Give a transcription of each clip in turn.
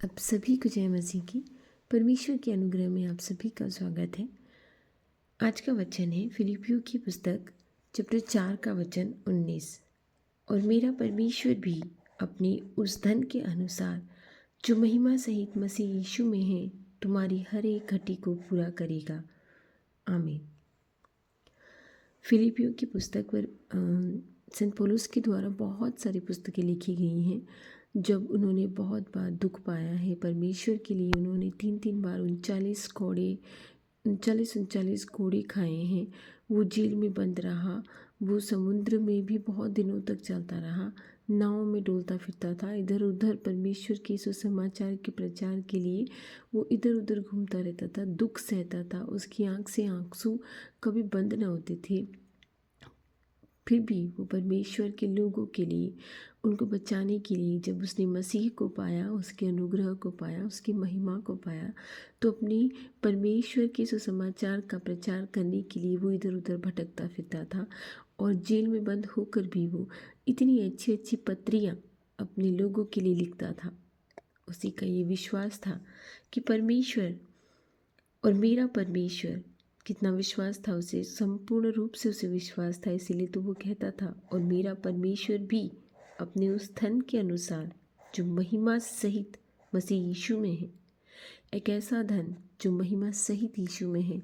आप सभी को जय मसीह की। परमेश्वर के अनुग्रह में आप सभी का स्वागत है। आज का वचन है फिलिपियों की पुस्तक चैप्टर 4 का वचन 19। और मेरा परमेश्वर भी अपनी उस धन के अनुसार जो महिमा सहित मसीह यीशु में है तुम्हारी हर एक घटी को पूरा करेगा। आमीन। फिलिपियों की पुस्तक पर सेंट पौलुस के द्वारा बहुत सारी पुस्तकें लिखी गई हैं। जब उन्होंने बहुत बार दुख पाया है परमेश्वर के लिए, उन्होंने 3 बार 39 कोड़े खाए हैं। वो जेल में बंद रहा, वो समुद्र में भी बहुत दिनों तक चलता रहा, नाव में डोलता फिरता था, इधर उधर परमेश्वर के सुसमाचार के प्रचार के लिए वो इधर उधर घूमता रहता था, दुख सहता था, उसकी आंख से आंसू कभी बंद न होते थे। फिर भी वो परमेश्वर के लोगों के लिए, उनको बचाने के लिए जब उसने मसीह को पाया, उसके अनुग्रह को पाया, उसकी महिमा को पाया, तो अपनी परमेश्वर के सुसमाचार का प्रचार करने के लिए वो इधर उधर भटकता फिरता था। और जेल में बंद होकर भी वो इतनी अच्छी अच्छी पत्रियाँ अपने लोगों के लिए लिखता था। उसी का ये विश्वास था कि परमेश्वर और मेरा परमेश्वर, कितना विश्वास था उसे, संपूर्ण रूप से उसे विश्वास था। इसीलिए तो वो कहता था और मेरा परमेश्वर भी अपने उस धन के अनुसार जो महिमा सहित मसीह यीशु में है। एक ऐसा धन जो महिमा सहित यीशु में है।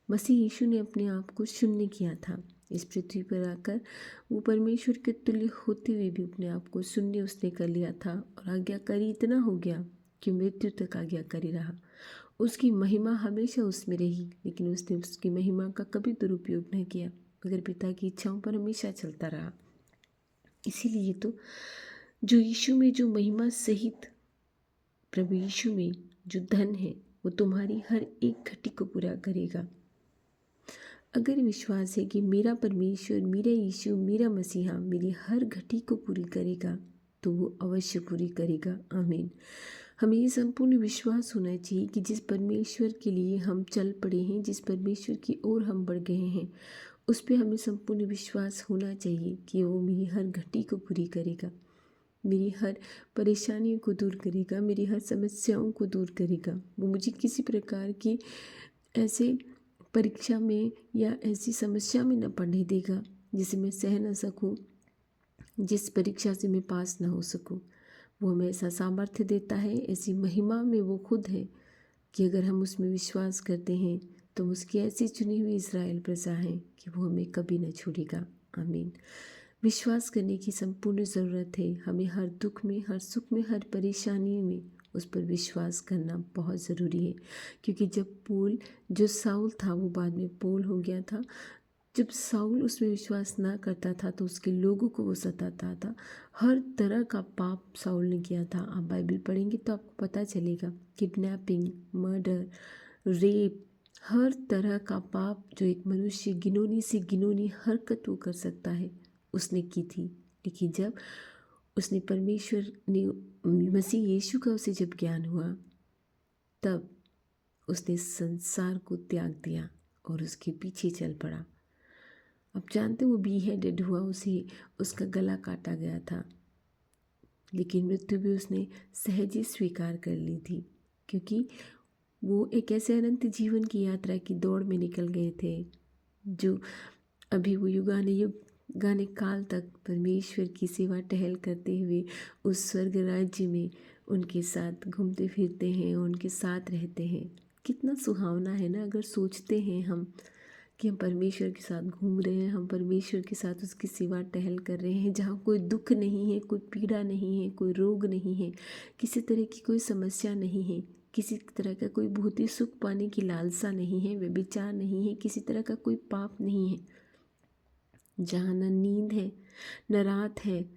मसीह यीशु ने अपने आप को शून्य किया था इस पृथ्वी पर आकर। वो परमेश्वर के तुल्य होते हुए भी अपने आप को शून्य उसने कर लिया था और आज्ञाकारी इतना हो गया कि मृत्यु तक आज्ञाकारी रहा। उसकी महिमा हमेशा उसमें रही, लेकिन उसने उसकी महिमा का कभी दुरुपयोग नहीं किया, मगर पिता की इच्छाओं पर हमेशा चलता रहा। इसीलिए तो जो यीशु में जो महिमा सहित प्रभु यीशु में जो धन है वो तुम्हारी हर एक घटी को पूरा करेगा। अगर विश्वास है कि मेरा परमेश्वर, मेरा यीशु, मेरा मसीहा मेरी हर घटी को पूरी करेगा, तो वो अवश्य पूरी करेगा। आमीन। हमें ये संपूर्ण विश्वास होना चाहिए कि जिस परमेश्वर के लिए हम चल पड़े हैं, जिस परमेश्वर की ओर हम बढ़ गए हैं, उस पर हमें संपूर्ण विश्वास होना चाहिए कि वो मेरी हर घटी को पूरी करेगा, मेरी हर परेशानियों को दूर करेगा, मेरी हर समस्याओं को दूर करेगा। वो मुझे किसी प्रकार की ऐसे परीक्षा में या ऐसी समस्या में न पढ़ने देगा जिसे मैं सह न सकूं, जिस परीक्षा से मैं पास न हो सकूं। वो हमें ऐसा सामर्थ्य देता है, ऐसी महिमा में वो खुद है कि अगर हम उसमें विश्वास करते हैं तो उसकी ऐसी चुनी हुई इज़राइल प्रजा है कि वो हमें कभी न छोड़ेगा। आमीन। विश्वास करने की संपूर्ण ज़रूरत है। हमें हर दुख में, हर सुख में, हर परेशानी में उस पर विश्वास करना बहुत ज़रूरी है। क्योंकि जब पौल, जो साउल था वो बाद में पौल हो गया था, जब साउल उसमें विश्वास ना करता था तो उसके लोगों को वो सताता था। हर तरह का पाप साउल ने किया था। आप बाइबल पढ़ेंगे तो आपको पता चलेगा, किडनैपिंग, मर्डर, रेप, हर तरह का पाप जो एक मनुष्य गिनौनी से गिनौनी हरकत वो कर सकता है उसने की थी। लेकिन जब उसने परमेश्वर ने, मसीह यीशु का उसे जब ज्ञान हुआ, तब उसने संसार को त्याग दिया और उसके पीछे चल पड़ा। आप जानते वो बीहेडेड हुआ, उसे उसका गला काटा गया था, लेकिन मृत्यु भी उसने सहज ही स्वीकार कर ली थी, क्योंकि वो एक ऐसे अनंत जीवन की यात्रा की दौड़ में निकल गए थे जो अभी वो युगाने काल तक परमेश्वर की सेवा टहल करते हुए उस स्वर्ग राज्य में उनके साथ घूमते फिरते हैं, उनके साथ रहते हैं। कितना सुहावना है ना, अगर सोचते हैं हम कि हम परमेश्वर के साथ घूम रहे हैं, हम परमेश्वर के साथ उसकी सेवा टहल कर रहे हैं, जहाँ कोई दुख नहीं है, कोई पीड़ा नहीं है, कोई रोग नहीं है, किसी तरह की कोई समस्या नहीं है, किसी तरह का कोई भौतिक सुख पाने की लालसा नहीं है, व्यभिचार नहीं है, किसी तरह का कोई पाप नहीं है, जहाँ न नींद है न रात है,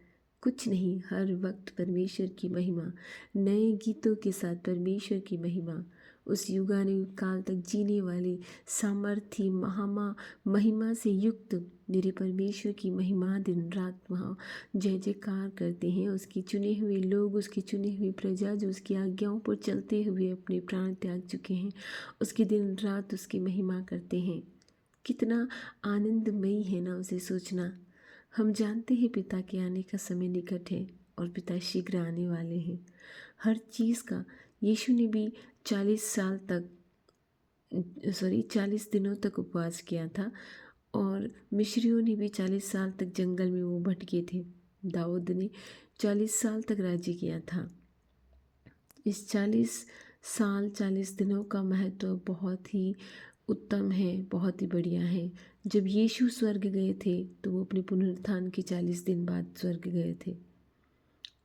कुछ नहीं, हर वक्त परमेश्वर की महिमा, नए गीतों के साथ परमेश्वर की महिमा, उस युगानुयुग काल तक जीने वाले सामर्थी महिमा से युक्त मेरे परमेश्वर की महिमा दिन रात वहाँ जय जयकार करते हैं। उसके चुने हुए लोग, उसकी चुनी हुई प्रजा जो उसकी आज्ञाओं पर चलते हुए अपने प्राण त्याग चुके हैं, उसकी दिन रात उसकी महिमा करते हैं। कितना आनंदमयी है ना उसे सोचना। हम जानते हैं पिता के आने का समय निकट है और पिता शीघ्र आने वाले हैं। हर चीज़ का। यीशु ने भी 40 दिनों तक उपवास किया था, और मिस्रियों ने भी 40 साल तक जंगल में वो भटके थे। दाऊद ने 40 साल तक राज्य किया था। इस 40 दिनों का महत्व बहुत ही उत्तम है, बहुत ही बढ़िया है। जब यीशु स्वर्ग गए थे तो वो अपने पुनरुत्थान के 40 दिन बाद स्वर्ग गए थे।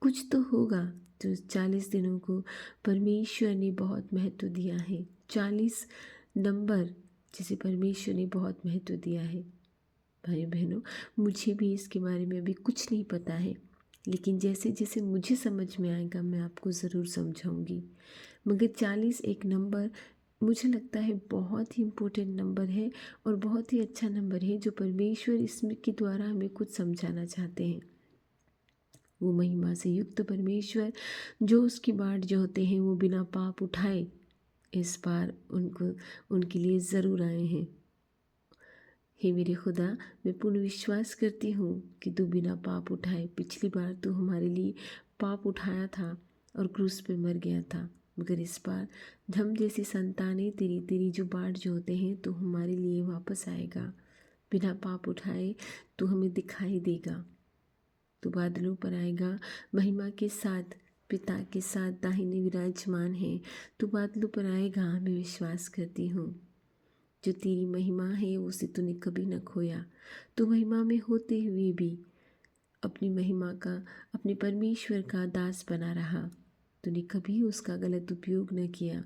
कुछ तो होगा जो 40 दिनों को परमेश्वर ने बहुत महत्व दिया है। 40 नंबर जिसे परमेश्वर ने बहुत महत्व दिया है। भाई बहनों, मुझे भी इसके बारे में अभी कुछ नहीं पता है, लेकिन जैसे जैसे मुझे समझ में आएगा मैं आपको ज़रूर समझाऊंगी। मगर 40 एक नंबर मुझे लगता है बहुत ही इम्पोर्टेंट नंबर है, और बहुत ही अच्छा नंबर है जो परमेश्वर इसमें के द्वारा हमें कुछ समझाना चाहते हैं। वो महिमा से युक्त परमेश्वर जो उसकी बाट जो होते हैं वो बिना पाप उठाए इस बार उनके लिए ज़रूर आए हैं। हे मेरे खुदा, मैं पूर्ण विश्वास करती हूँ कि तू बिना पाप उठाए, पिछली बार तू हमारे लिए पाप उठाया था और क्रूस पे मर गया था, मगर इस बार हम जैसी संतानें तेरी जो बाट जो होते हैं तो हमारे लिए वापस आएगा। बिना पाप उठाए तू हमें दिखाई देगा। तू बादलों पर आएगा महिमा के साथ, पिता के साथ दाहिने विराजमान है। तू बादलों पर आएगा, मैं विश्वास करती हूँ। जो तेरी महिमा है उसे तूने कभी न खोया। तू महिमा में होते हुए भी अपनी महिमा का, अपने परमेश्वर का दास बना रहा। तूने कभी उसका गलत उपयोग न किया।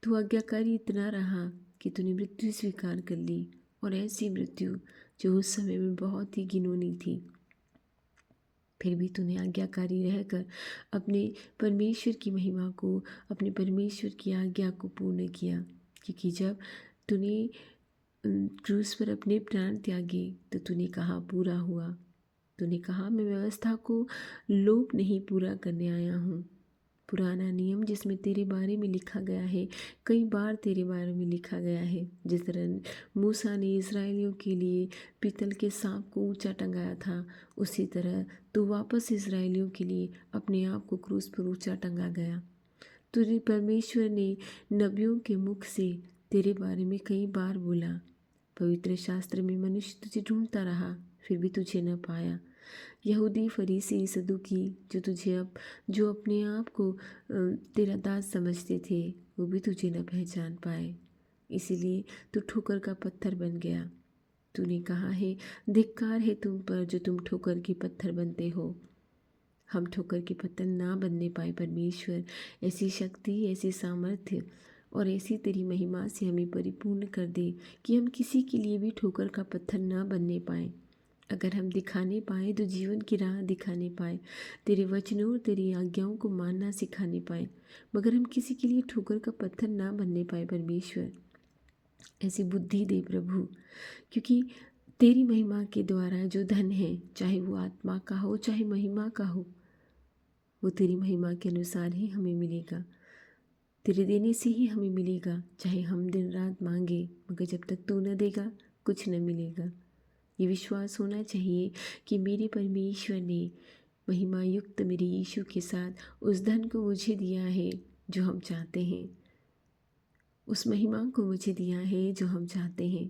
तू आज्ञाकारी इतना रहा कि तूने मृत्यु स्वीकार कर ली, और ऐसी मृत्यु जो उस समय में बहुत ही घिनौनी थी। फिर भी तूने आज्ञाकारी रहकर अपने परमेश्वर की महिमा को, अपने परमेश्वर की आज्ञा को पूर्ण किया। क्योंकि जब तूने क्रूस पर अपने प्राण त्यागे तो तूने कहा पूरा हुआ। तूने कहा मैं व्यवस्था को लोप नहीं पूरा करने आया हूँ। पुराना नियम जिसमें तेरे बारे में लिखा गया है, कई बार तेरे बारे में लिखा गया है। जिस तरह मूसा ने इज़राइलियों के लिए पीतल के सांप को ऊंचा टंगाया था, उसी तरह तू वापस इज़राइलियों के लिए अपने आप को क्रूस पर ऊंचा टंगा गया। तुझे परमेश्वर ने नबियों के मुख से तेरे बारे में कई बार बोला। पवित्र शास्त्र में मनुष्य तुझे ढूंढता रहा, फिर भी तुझे न पाया। यहूदी, फरीसी, सदूकी जो अपने आप को तेरा दास समझते थे, वो भी तुझे न पहचान पाए। इसीलिए तू ठोकर का पत्थर बन गया। तूने कहा है, धिक्कार है तुम पर जो तुम ठोकर के पत्थर बनते हो। हम ठोकर के पत्थर ना बनने पाए परमेश्वर। ऐसी शक्ति, ऐसी सामर्थ्य और ऐसी तेरी महिमा से हमें परिपूर्ण कर दे कि हम किसी के लिए भी ठोकर का पत्थर ना बनने पाए। अगर हम दिखाने पाए तो जीवन की राह दिखाने पाए, तेरे वचनों और तेरी आज्ञाओं को मानना सिखाने पाए, मगर हम किसी के लिए ठोकर का पत्थर ना बनने पाए। परमेश्वर ऐसी बुद्धि दे प्रभु, क्योंकि तेरी महिमा के द्वारा जो धन है, चाहे वो आत्मा का हो चाहे महिमा का हो, वो तेरी महिमा के अनुसार ही हमें मिलेगा। तेरे देने से ही हमें मिलेगा। चाहे हम दिन रात मांगे, मगर जब तक तू न देगा कुछ न मिलेगा। ये विश्वास होना चाहिए कि मेरे परमेश्वर ने महिमा युक्त मेरे यीशु के साथ उस धन को मुझे दिया है जो हम चाहते हैं, उस महिमा को मुझे दिया है जो हम चाहते हैं।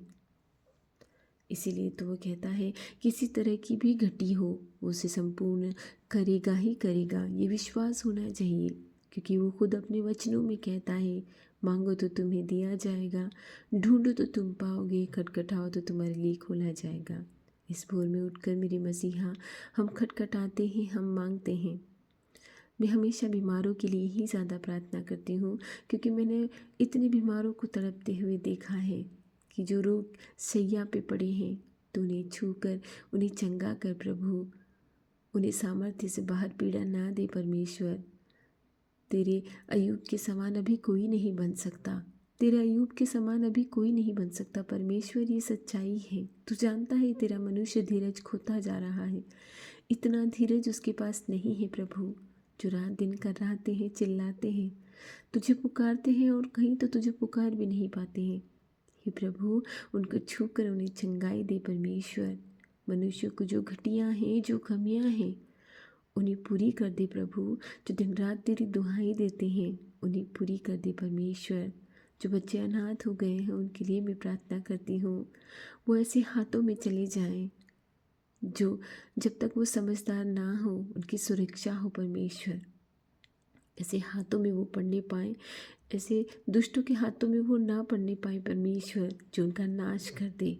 इसीलिए तो वो कहता है किसी तरह की भी घटी हो वो उसे संपूर्ण करेगा ही करेगा। ये विश्वास होना चाहिए, क्योंकि वो खुद अपने वचनों में कहता है, मांगो तो तुम्हें दिया जाएगा, ढूंढो तो तुम पाओगे, खटखटाओ तो तुम्हारे लिए खोला जाएगा। इस भोर में उठकर मेरे मसीहा, हम खटखटाते हैं, हम मांगते हैं। मैं हमेशा बीमारों के लिए ही ज़्यादा प्रार्थना करती हूँ, क्योंकि मैंने इतने बीमारों को तड़पते हुए देखा है कि जो लोग सैया पे पड़े हैं, तो उन्हें छू कर, उन्हें चंगा कर प्रभु, उन्हें सामर्थ्य से बाहर पीड़ा ना दे परमेश्वर। तेरे अय्यूब के समान अभी कोई नहीं बन सकता, तेरे अय्यूब के समान अभी कोई नहीं बन सकता परमेश्वर। ये सच्चाई है। तू जानता है तेरा मनुष्य धीरज खोता जा रहा है। इतना धीरज उसके पास नहीं है प्रभु, जो रात दिन कराते हैं, चिल्लाते हैं, तुझे पुकारते हैं और कहीं तो तुझे पुकार भी नहीं पाते हैं। हे प्रभु, उनको छू कर उन्हें चंगाई दे परमेश्वर। मनुष्य को जो घटियाँ हैं, जो कमियाँ हैं, उन्हें पूरी कर दे प्रभु। जो दिन रात तेरी दुहाई देते हैं उन्हें पूरी कर दे परमेश्वर। जो बच्चे अनाथ हो गए हैं उनके लिए मैं प्रार्थना करती हूँ, वो ऐसे हाथों में चले जाएं जो जब तक वो समझदार ना हो उनकी सुरक्षा हो परमेश्वर। ऐसे हाथों में वो पड़ने पाए, ऐसे दुष्टों के हाथों में वो ना पड़ने पाए परमेश्वर, जो उनका नाश कर दे।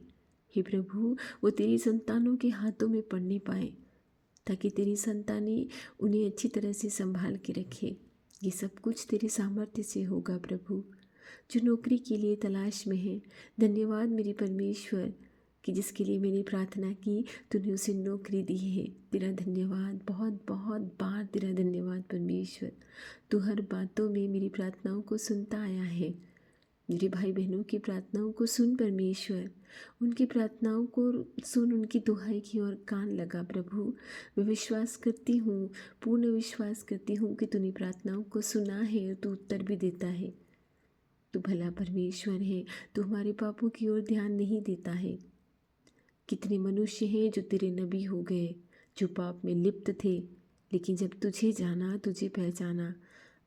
हे प्रभु, वो तेरी संतानों के हाथों में पड़ने पाए, ताकि तेरी संतानें उन्हें अच्छी तरह से संभाल के रखे। ये सब कुछ तेरे सामर्थ्य से होगा प्रभु। जो नौकरी के लिए तलाश में है, धन्यवाद मेरे परमेश्वर कि जिसके लिए मैंने प्रार्थना की तूने उसे नौकरी दी है। तेरा धन्यवाद, बहुत बहुत बार तेरा धन्यवाद परमेश्वर। तू हर बातों में मेरी प्रार्थनाओं को सुनता आया है। मेरे भाई बहनों की प्रार्थनाओं को सुन परमेश्वर, उनकी प्रार्थनाओं को सुन, उनकी दुहाई की ओर कान लगा प्रभु। मैं विश्वास करती हूँ, पूर्ण विश्वास करती हूँ कि तूने प्रार्थनाओं को सुना है और तू उत्तर भी देता है। तू भला परमेश्वर है, तू हमारे पापों की ओर ध्यान नहीं देता है। कितने मनुष्य हैं जो तेरे नबी हो गए, जो पाप में लिप्त थे, लेकिन जब तुझे जाना, तुझे पहचाना,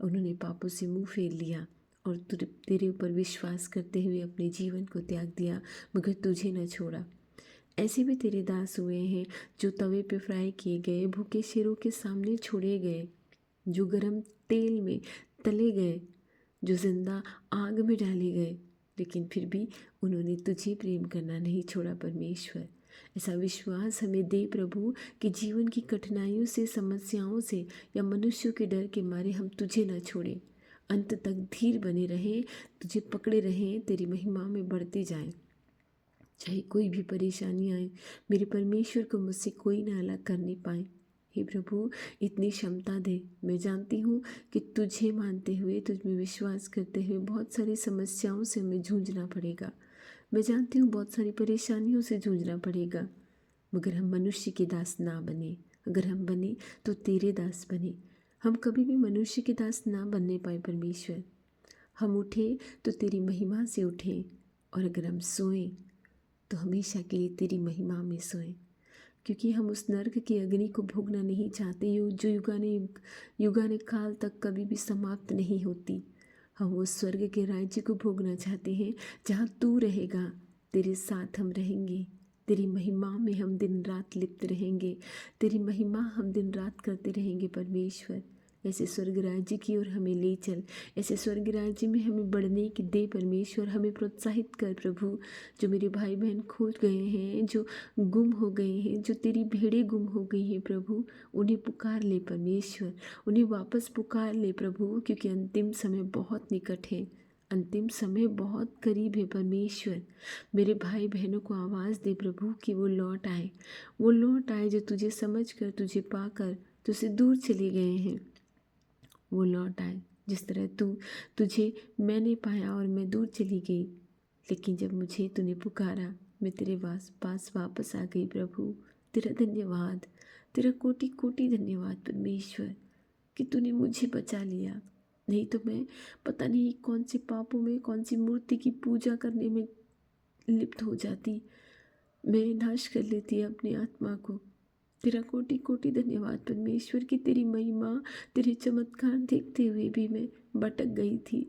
उन्होंने पापों से मुंह फेर लिया और तेरे ऊपर विश्वास करते हुए अपने जीवन को त्याग दिया, मगर तुझे न छोड़ा। ऐसे भी तेरे दास हुए हैं जो तवे पे फ्राई किए गए, भूखे शेरों के सामने छोड़े गए, जो गरम तेल में तले गए, जो जिंदा आग में डाले गए, लेकिन फिर भी उन्होंने तुझे प्रेम करना नहीं छोड़ा परमेश्वर। ऐसा विश्वास हमें दे प्रभु कि जीवन की कठिनाइयों से, समस्याओं से या मनुष्यों के डर के मारे हम तुझे न छोड़ें, अंत तक धीर बने रहें, तुझे पकड़े रहें, तेरी महिमा में बढ़ते जाएं। चाहे कोई भी परेशानी आए, मेरे परमेश्वर को मुझसे कोई ना अलग कर नहीं पाए। हे प्रभु, इतनी क्षमता दे। मैं जानती हूँ कि तुझे मानते हुए, तुझ में विश्वास करते हुए बहुत सारी समस्याओं से हमें जूझना पड़ेगा। मैं जानती हूँ बहुत सारी परेशानियों से जूझना पड़ेगा, मगर हम मनुष्य के दास ना बने। अगर हम बने तो तेरे दास बने। हम कभी भी मनुष्य के दास ना बनने पाए परमेश्वर। हम उठे तो तेरी महिमा से उठें, और अगर हम सोएं तो हमेशा के लिए तेरी महिमा में सोएं, क्योंकि हम उस नर्क की अग्नि को भोगना नहीं चाहते जो युगाने काल तक कभी भी समाप्त नहीं होती। हम उस स्वर्ग के राज्य को भोगना चाहते हैं जहाँ तू रहेगा, तेरे साथ हम रहेंगे, तेरी महिमा में हम दिन रात लिप्त रहेंगे, तेरी महिमा हम दिन रात करते रहेंगे परमेश्वर। ऐसे स्वर्ग राज्य की ओर हमें ले चल, ऐसे स्वर्ग राज्य में हमें बढ़ने की दे परमेश्वर। हमें प्रोत्साहित कर प्रभु। जो मेरे भाई बहन खो गए हैं, जो गुम हो गए हैं, जो तेरी भेड़ें गुम हो गई हैं प्रभु, उन्हें पुकार ले परमेश्वर, उन्हें वापस पुकार ले प्रभु, क्योंकि अंतिम समय बहुत निकट है, अंतिम समय बहुत करीब है परमेश्वर। मेरे भाई बहनों को आवाज़ दे प्रभु कि वो लौट आए, वो लौट आए जो तुझे समझ कर, तुझे पाकर तुझसे दूर चले गए हैं। वो लौट आए जिस तरह तुझे मैंने पाया और मैं दूर चली गई, लेकिन जब मुझे तूने पुकारा मैं तेरे पास वापस आ गई प्रभु। तेरा धन्यवाद, तेरा कोटि कोटि धन्यवाद परमेश्वर कि तूने मुझे बचा लिया। नहीं तो मैं पता नहीं कौन से पापों में, कौन सी मूर्ति की पूजा करने में लिप्त हो जाती, मैं नाश कर लेती अपनी आत्मा को। तेरा कोटि कोटि धन्यवाद परमेश्वर कि तेरी महिमा, तेरे चमत्कार देखते हुए भी मैं भटक गई थी,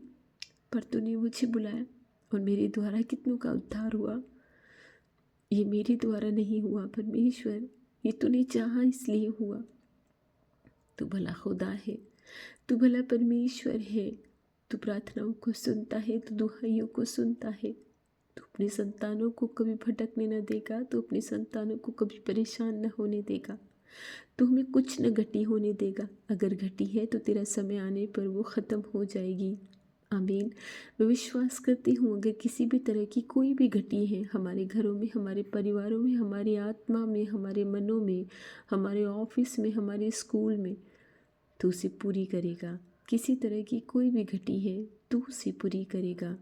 पर तूने मुझे बुलाया और मेरे द्वारा कितनों का उद्धार हुआ। ये मेरे द्वारा नहीं हुआ परमेश्वर, ये तूने चाहा इसलिए हुआ। तू भला खुदा है, तू भला परमेश्वर है। तू प्रार्थनाओं को सुनता है, तू दुहाइयों को सुनता है। तू अपने संतानों को कभी भटकने न देगा, तू अपने संतानों को कभी परेशान न होने देगा, तू हमें कुछ न घटी होने देगा। अगर घटी है तो तेरा समय आने पर वो ख़त्म हो जाएगी। आमीन। मैं विश्वास करती हूँ अगर किसी भी तरह की कोई भी घटी है हमारे घरों में, हमारे परिवारों में, हमारी आत्मा में, हमारे मनों में, हमारे ऑफिस में, हमारे स्कूल में, तू उसे पूरी करेगा। किसी तरह की कोई भी घटी है तू उसे पूरी करेगा।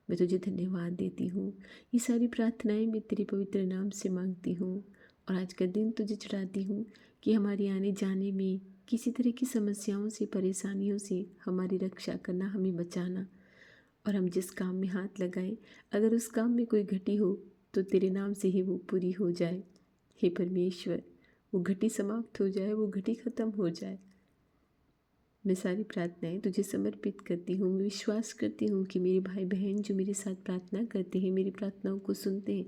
मैं तुझे धन्यवाद देती हूँ। ये सारी प्रार्थनाएं मैं तेरे पवित्र नाम से मांगती हूँ और आज का दिन तुझे चढ़ाती हूँ कि हमारे आने जाने में किसी तरह की समस्याओं से, परेशानियों से हमारी रक्षा करना, हमें बचाना, और हम जिस काम में हाथ लगाएं अगर उस काम में कोई घटी हो तो तेरे नाम से ही वो पूरी हो जाए। हे परमेश्वर, वो घटी समाप्त हो जाए, वो घटी ख़त्म हो जाए। मैं सारी प्रार्थनाएं तुझे समर्पित करती हूँ। मैं विश्वास करती हूँ कि मेरे भाई बहन जो मेरे साथ प्रार्थना करते हैं, मेरी प्रार्थनाओं को सुनते हैं,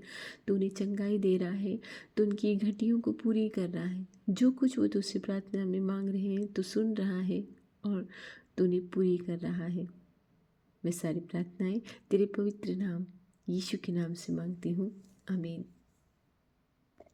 तो उन्हें चंगाई दे रहा है, तो उनकी घटियों को पूरी कर रहा है। जो कुछ वो तुझसे प्रार्थना में मांग रहे हैं तो सुन रहा है और तो उन्हें पूरी कर रहा है। मैं सारी प्रार्थनाएं तेरे पवित्र नाम यीशु के नाम से मांगती हूँ। आमीन।